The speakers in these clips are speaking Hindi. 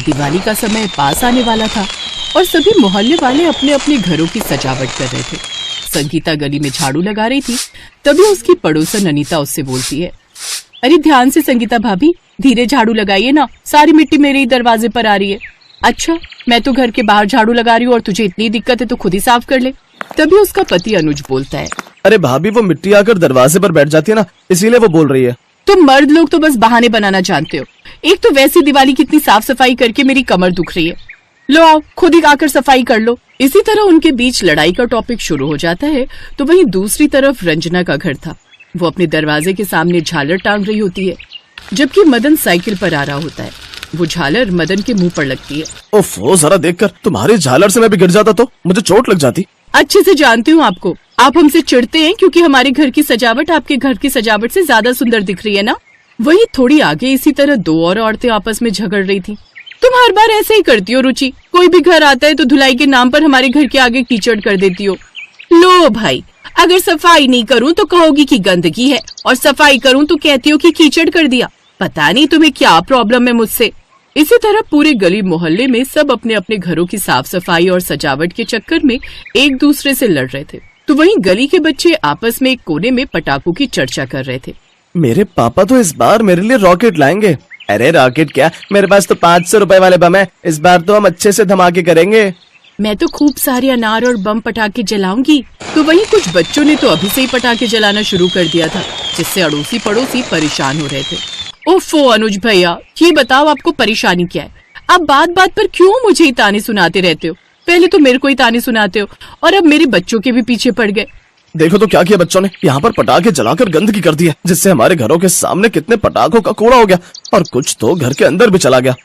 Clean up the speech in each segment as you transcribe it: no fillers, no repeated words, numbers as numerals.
दिवाली का समय पास आने वाला था और सभी मोहल्ले वाले अपने अपने घरों की सजावट कर रहे थे। संगीता गली में झाड़ू लगा रही थी, तभी उसकी पड़ोसन अनीता उससे बोलती है, अरे ध्यान से संगीता भाभी, धीरे झाड़ू लगाइए ना, सारी मिट्टी मेरे ही दरवाजे पर आ रही है। अच्छा, मैं तो घर के बाहर झाड़ू लगा रही हूँ और तुझे इतनी दिक्कत है तो खुद ही साफ कर ले। तभी उसका पति अनुज बोलता है, अरे भाभी, वो मिट्टी आकर दरवाजे पर बैठ जाती है ना, इसीलिए वो बोल रही है। तुम मर्द लोग तो बस बहाने बनाना जानते हो। एक तो वैसी दिवाली की इतनी साफ सफाई करके मेरी कमर दुख रही है, लो आओ खुद ही आकर सफाई कर लो। इसी तरह उनके बीच लड़ाई का टॉपिक शुरू हो जाता है। तो वहीं दूसरी तरफ रंजना का घर था। वो अपने दरवाजे के सामने झालर टांग रही होती है, जबकि मदन साइकिल पर आ रहा होता है। वो झालर मदन के मुंह पर लगती है। ओफो, जरा देखकर, तुम्हारी झालर से मैं भी गिर जाता तो मुझे चोट लग जाती। अच्छे से जानती हूँ आपको, आप हमसे चिढ़ते हैं क्योंकि हमारे घर की सजावट आपके घर की सजावट से ज्यादा सुंदर दिख रही है ना। वहीं थोड़ी आगे इसी तरह दो और औरतें आपस में झगड़ रही थी। तुम हर बार ऐसे ही करती हो रुचि, कोई भी घर आता है तो धुलाई के नाम पर हमारे घर के आगे कीचड़ कर देती हो। लो भाई, अगर सफाई नहीं करूँ तो कहोगी कि गंदगी है, और सफाई करूँ तो कहती हो कि कीचड़ कर दिया। पता नहीं तुम्हें क्या प्रॉब्लम है मुझसे। इसी तरह पूरे गली मोहल्ले में सब अपने अपने घरों की साफ सफाई और सजावट के चक्कर में एक दूसरे से लड़ रहे थे। तो वहीं गली के बच्चे आपस में एक कोने में पटाखों की चर्चा कर रहे थे। मेरे पापा तो इस बार मेरे लिए रॉकेट लाएंगे। अरे रॉकेट क्या, मेरे पास तो 500 रुपए वाले बम है। इस बार तो हम अच्छे से धमाके करेंगे। मैं तो खूब सारे अनार और बम पटाखे जलाऊंगी। तो वहीं कुछ बच्चों ने तो अभी से ही पटाखे जलाना शुरू कर दिया था, जिससे अड़ोसी पड़ोसी परेशान हो रहे थे। ओफो अनुज भैया, ये बताओ आपको परेशानी क्या है? आप बात बात पर क्यों मुझे ही ताने सुनाते रहते हो? पहले तो मेरे को ही ताने सुनाते हो और अब मेरे बच्चों के भी पीछे पड़ गए। देखो तो क्या किया बच्चों ने, यहाँ पर पटाखे जलाकर गंदगी कर दी है, जिससे हमारे घरों के सामने कितने पटाखों का कूड़ा हो गया और कुछ तो घर के अंदर भी चला गया।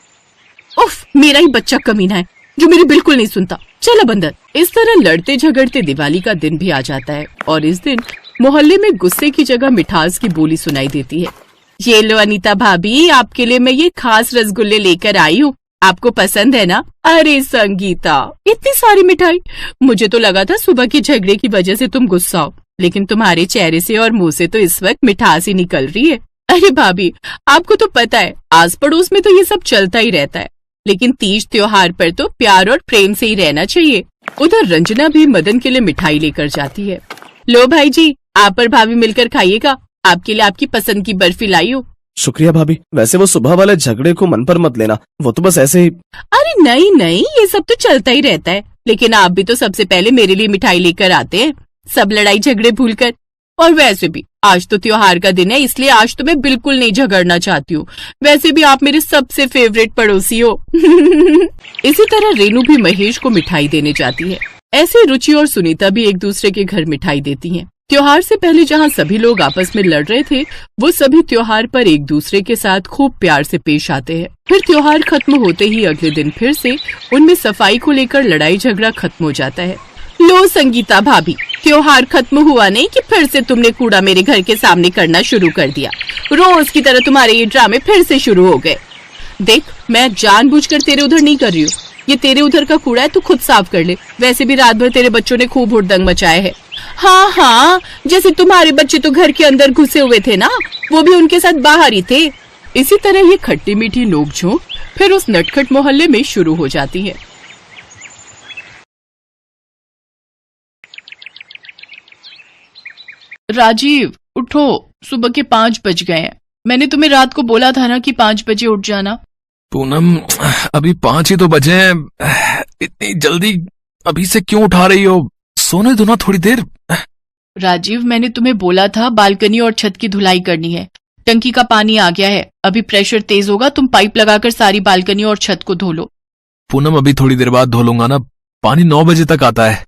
उफ, मेरा ही बच्चा कमीना है जो मेरी बिल्कुल नहीं सुनता। चलो बंदर। इस तरह लड़ते झगड़ते दिवाली का दिन भी आ जाता है और इस दिन मोहल्ले में गुस्से की जगह मिठास की बोली सुनाई देती है। ये लो अनीता भाभी, आपके लिए मैं ये खास रसगुल्ले लेकर आई हूँ, आपको पसंद है ना? अरे संगीता, इतनी सारी मिठाई, मुझे तो लगा था सुबह के झगड़े की वजह से तुम गुस्सा हो, लेकिन तुम्हारे चेहरे से और मुंह से तो इस वक्त मिठास ही निकल रही है। अरे भाभी, आपको तो पता है आस पड़ोस में तो ये सब चलता ही रहता है, लेकिन तीज त्योहार पर तो प्यार और प्रेम से ही रहना चाहिए। उधर रंजना भी मदन के लिए मिठाई लेकर जाती है। लो भाई जी, आप और भाभी मिलकर खाइएगा, आपके लिए आपकी पसंद की बर्फी लाई हूँ। शुक्रिया भाभी, वैसे वो सुबह वाले झगड़े को मन पर मत लेना, वो तो बस ऐसे ही। अरे नहीं नहीं, ये सब तो चलता ही रहता है, लेकिन आप भी तो सबसे पहले मेरे लिए मिठाई लेकर आते हैं, सब लड़ाई झगड़े भूलकर। और वैसे भी आज तो त्योहार का दिन है, इसलिए आज तो मैं बिल्कुल नहीं झगड़ना चाहती हूँ। वैसे भी आप मेरे सबसे फेवरेट पड़ोसी हो। इसी तरह रेनू भी महेश को मिठाई देने जाती है। ऐसे रुचि और सुनीता भी एक दूसरे के घर मिठाई देती हैं। त्योहार से पहले जहाँ सभी लोग आपस में लड़ रहे थे, वो सभी त्योहार पर एक दूसरे के साथ खूब प्यार से पेश आते हैं। फिर त्योहार खत्म होते ही अगले दिन फिर से उनमें सफाई को लेकर लड़ाई झगड़ा खत्म हो जाता है। लो संगीता भाभी, त्योहार खत्म हुआ नहीं कि फिर से तुमने कूड़ा मेरे घर के सामने करना शुरू कर दिया। रोज की तरह तुम्हारे ये ड्रामे फिर से शुरू हो गए। देख, मैं जानबूझकर तेरे उधर नहीं कर रही हूँ, ये तेरे उधर का कूड़ा है, तू खुद साफ कर ले। वैसे भी रात भर तेरे बच्चों ने खूब हुड़दंग मचाया है। हाँ हाँ, जैसे तुम्हारे बच्चे तो घर के अंदर घुसे हुए थे ना, वो भी उनके साथ बाहर ही थे। इसी तरह ये खट्टी मीठी नोकझोंक फिर उस नटखट मोहल्ले में शुरू हो जाती है। राजीव उठो, सुबह के 5 बज गए हैं। मैंने तुम्हें रात को बोला था ना कि 5 बजे उठ जाना। पूनम, अभी 5 ही तो बजे हैं, इतनी जल्दी अभी से क्यों उठा रही हो? सोने दो ना थोड़ी देर। राजीव, मैंने तुम्हें बोला था बालकनी और छत की धुलाई करनी है। टंकी का पानी आ गया है, अभी प्रेशर तेज होगा, तुम पाइप लगाकर सारी बालकनी और छत को धो लो। पूनम, अभी थोड़ी देर बाद धो लूंगा ना, पानी 9 बजे तक आता है।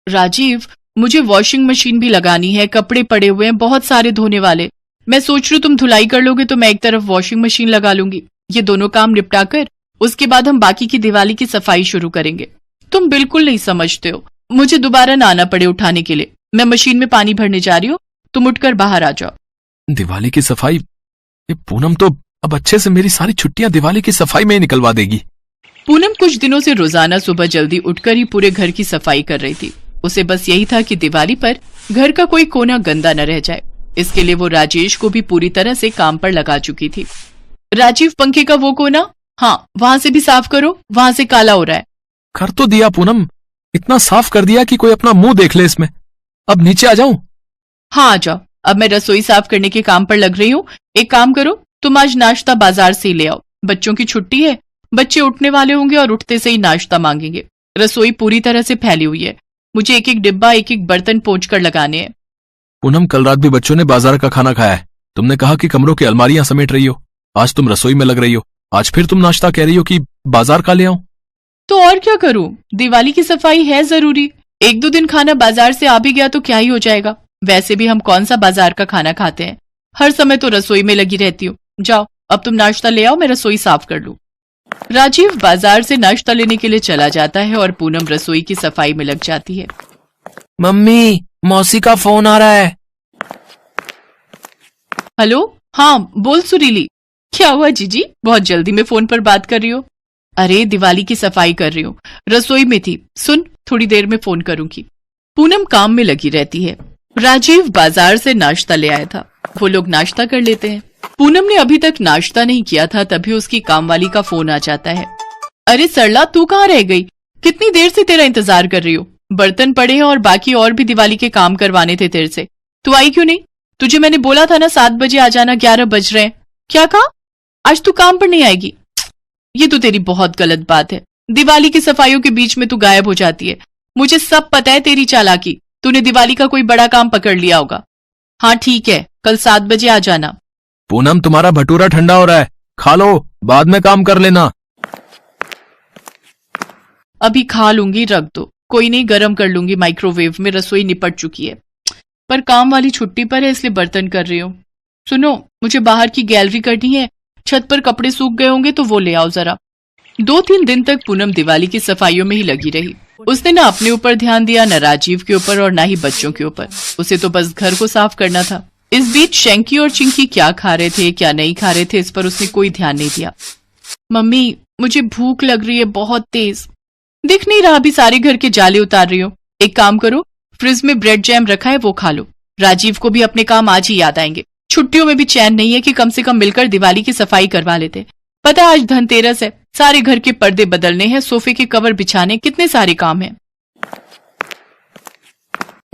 राजीव, मुझे वॉशिंग मशीन भी लगानी है, कपड़े पड़े हुए हैं बहुत सारे धोने वाले। मैं सोच रही हूँ तुम धुलाई कर लोगे तो मैं एक तरफ वॉशिंग मशीन लगा लूंगी। ये दोनों काम निपटा कर उसके बाद हम बाकी की दिवाली की सफाई शुरू करेंगे। तुम बिल्कुल नहीं समझते हो, मुझे दोबारा ना आना पड़े उठाने के लिए। मैं मशीन में पानी भरने जा रही हूँ, तुम उठकर बाहर आ जाओ। दिवाली की सफाई? ये पूनम तो अब अच्छे से मेरी सारी छुट्टियां दिवाली की सफाई में ही निकलवा देगी। पूनम कुछ दिनों से रोजाना सुबह जल्दी उठकर ही पूरे घर की सफाई कर रही थी। उसे बस यही था कि दिवाली पर घर का कोई कोना गंदा न रह जाए। इसके लिए वो राजेश को भी पूरी तरह से काम पर लगा चुकी थी। राजीव, पंखे का वो कोना हाँ, वहां से भी साफ करो, वहां से काला हो रहा है। कर तो दिया पूनम, इतना साफ कर दिया कि कोई अपना मुंह देख ले इसमें। अब नीचे आ जाऊं? हाँ आ जाओ, अब मैं रसोई साफ करने के काम पर लग रही हूँ। एक काम करो, तुम आज नाश्ता बाजार से ही ले आओ। बच्चों की छुट्टी है, बच्चे उठने वाले होंगे और उठते से ही नाश्ता मांगेंगे। रसोई पूरी तरह से फैली हुई है, मुझे एक एक डिब्बा एक एक बर्तन पोंछ कर लगाने हैं। पूनम, कल रात भी बच्चों ने बाजार का खाना खाया है। तुमने कहा कि कमरों की अलमारियां समेट रही हो, आज तुम रसोई में लग रही हो, आज फिर तुम नाश्ता कह रही हो कि बाजार का ले आऊं। तो और क्या करूं, दिवाली की सफाई है जरूरी। एक दो दिन खाना बाजार से आ भी गया तो क्या ही हो जाएगा। वैसे भी हम कौन सा बाजार का खाना खाते हैं, हर समय तो रसोई में लगी रहती हूँ। जाओ, अब तुम नाश्ता ले आओ, मैं रसोई साफ कर लूं। राजीव बाजार से नाश्ता लेने के लिए चला जाता है और पूनम रसोई की सफाई में लग जाती है। मम्मी, मौसी का फोन आ रहा है। हेलो, हाँ बोल सुरीली। क्या हुआ जीजी, बहुत जल्दी में फोन पर बात कर रही हो? अरे दिवाली की सफाई कर रही हूँ, रसोई में थी। सुन, थोड़ी देर में फोन करूंगी। पूनम काम में लगी रहती है। राजीव बाजार से नाश्ता ले आया था, वो लोग नाश्ता कर लेते हैं। पूनम ने अभी तक नाश्ता नहीं किया था, तभी उसकी कामवाली का फोन आ जाता है। अरे सरला, तू कहाँ रह गई? कितनी देर से तेरा इंतजार कर रही हूँ। बर्तन पड़े हैं और बाकी और भी दिवाली के काम करवाने थे तेरे से। तू आई क्यों नहीं? तुझे मैंने बोला था ना 7 बजे आ जाना, 11 बज रहे हैं। क्या कहा? आज तू काम पर नहीं आएगी? ये तो तेरी बहुत गलत बात है। दिवाली की सफाइयों के बीच में तू गायब हो जाती है। मुझे सब पता है तेरी चालाकी। तूने दिवाली का कोई बड़ा काम पकड़ लिया होगा। हाँ ठीक है, कल 7 बजे आ जाना। पूनम, तुम्हारा भटूरा ठंडा हो रहा है, खा लो, बाद में काम कर लेना। अभी खा लूंगी, रख दो। कोई नहीं, गर्म कर लूंगी माइक्रोवेव में, रसोई निपट चुकी है। पर काम वाली छुट्टी पर है, इसलिए बर्तन कर रही हूँ। सुनो, मुझे बाहर की गैलरी करनी है, छत पर कपड़े सूख गए होंगे तो वो ले आओ जरा। 2-3 दिन तक पूनम दिवाली की सफाइयों में ही लगी रही। उसने न अपने ऊपर ध्यान दिया, न राजीव के ऊपर और न ही बच्चों के ऊपर। उसे तो बस घर को साफ करना था। इस बीच शैंकी और चिंकी क्या खा रहे थे क्या नहीं खा रहे थे, इस पर उसने कोई ध्यान नहीं दिया। मम्मी, मुझे भूख लग रही है बहुत तेज। दिख नहीं रहा अभी सारे घर के जाले उतार रही हो। एक काम करो, फ्रिज में ब्रेड जैम रखा है, वो खा लो। राजीव को भी अपने काम आज ही याद आएंगे। छुट्टियों में भी चैन नहीं है कि कम से कम मिलकर दिवाली की सफाई करवा लेते। पता है आज धनतेरस है, सारे घर के पर्दे बदलने हैं, सोफे के कवर बिछाने, कितने सारे काम हैं।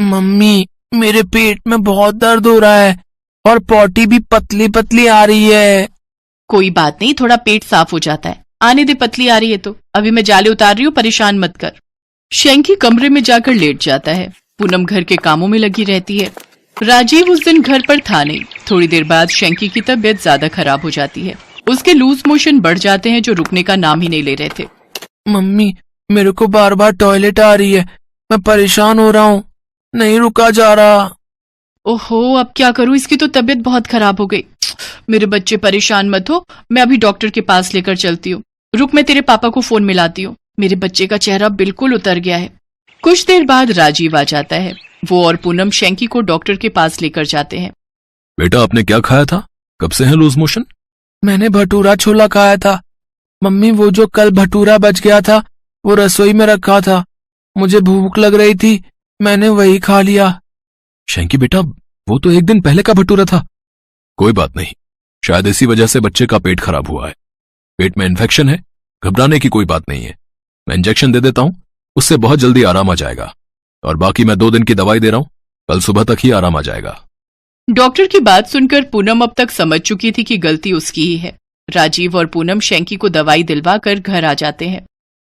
मम्मी, मेरे पेट में बहुत दर्द हो रहा है और पॉटी भी पतली पतली आ रही है। कोई बात नहीं, थोड़ा पेट साफ हो जाता है। आने दे, पतली आ रही है तो। अभी मैं जाले उतार रही हूँ, परेशान मत कर। शैंकी कमरे में जाकर लेट जाता है। पूनम घर के कामों में लगी रहती है। राजीव उस दिन घर पर था नहीं। थोड़ी देर बाद शैंकी की तबीयत ज्यादा खराब हो जाती है। उसके लूज मोशन बढ़ जाते हैं जो रुकने का नाम ही नहीं ले रहे थे। मम्मी, मेरे को बार बार टॉयलेट आ रही है, मैं परेशान हो रहा हूँ, नहीं रुका जा रहा। ओहो, अब क्या करूं, इसकी तो तबीयत बहुत खराब हो गई। मेरे बच्चे परेशान मत हो, मैं अभी डॉक्टर के पास लेकर चलती हूँ। रुक, मैं तेरे पापा को फोन मिलाती हूँ। मेरे बच्चे का चेहरा बिल्कुल उतर गया है। कुछ देर बाद राजीव आ जाता है। वो और पूनम शैंकी को डॉक्टर के पास लेकर जाते हैं। बेटा, आपने क्या खाया था? कब से है लूज मोशन? मैंने भटूरा छोला खाया था। मम्मी, वो जो कल भटूरा बच गया था वो रसोई में रखा था, मुझे भूख लग रही थी, मैंने वही खा लिया। शैंकी बेटा, वो तो 1 दिन पहले का भटूरा था। कोई बात नहीं, शायद इसी वजह से बच्चे का पेट खराब हुआ है। पेट में इन्फेक्शन है, घबराने की कोई बात नहीं है। मैं इंजेक्शन दे देता हूं, उससे बहुत जल्दी आराम आ जाएगा। और बाकी मैं 2 दिन की दवाई दे रहा हूं, कल सुबह तक ही आराम आ जाएगा। डॉक्टर की बात सुनकर पूनम अब तक समझ चुकी थी कि गलती उसकी ही है। राजीव और पूनम शैंकी को दवाई दिलवा कर घर आ जाते हैं।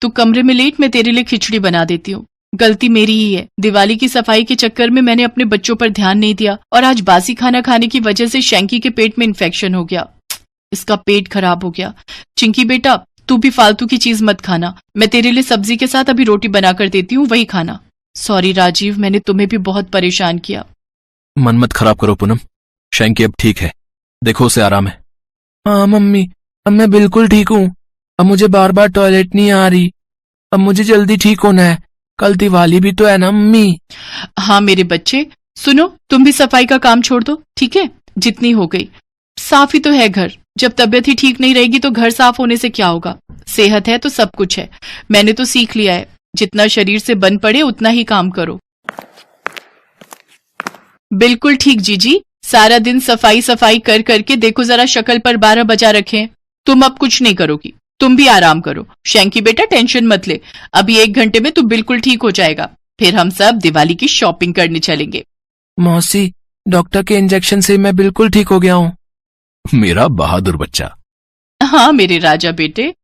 तू कमरे में लेट, मैं तेरे लिए खिचड़ी बना देती हूँ। गलती मेरी ही है। दिवाली की सफाई के चक्कर में मैंने अपने बच्चों पर ध्यान नहीं दिया और आज बासी खाना खाने की वजह से शैंकी के पेट में इन्फेक्शन हो गया। इसका पेट खराब हो गया। चिंकी बेटा, तू भी फालतू की चीज मत खाना। मैं तेरे लिए सब्जी के साथ अभी रोटी बनाकर देती हूँ, वही खाना। सॉरी राजीव, मैंने तुम्हें भी बहुत परेशान किया। मन मत खराब करो पूनम, शैंकी अब ठीक है, देखो उसे आराम है। हाँ मम्मी, अब मैं बिल्कुल ठीक हूँ। अब मुझे बार बार टॉयलेट नहीं आ रही। अब मुझे जल्दी ठीक होना है, कल दिवाली भी तो है ना मम्मी। हाँ मेरे बच्चे, सुनो, तुम भी सफाई का काम छोड़ दो, ठीक है? जितनी हो गई। साफ ही तो है घर। जब तबीयत ही ठीक नहीं रहेगी तो घर साफ होने से क्या होगा? सेहत है तो सब कुछ है। मैंने तो सीख लिया है, जितना शरीर से बन पड़े उतना ही काम करो। बिल्कुल ठीक जीजी, सारा दिन सफाई सफाई कर करके देखो जरा शक्ल पर 12 बजा रखे हैं। तुम अब कुछ नहीं करोगी, तुम भी आराम करो। शैंकी बेटा टेंशन मत ले, अभी 1 घंटे में तू बिल्कुल ठीक हो जाएगा। फिर हम सब दिवाली की शॉपिंग करने चलेंगे। मौसी, डॉक्टर के इंजेक्शन से मैं बिल्कुल ठीक हो गया हूँ। मेरा बहादुर बच्चा। हाँ मेरे राजा बेटे,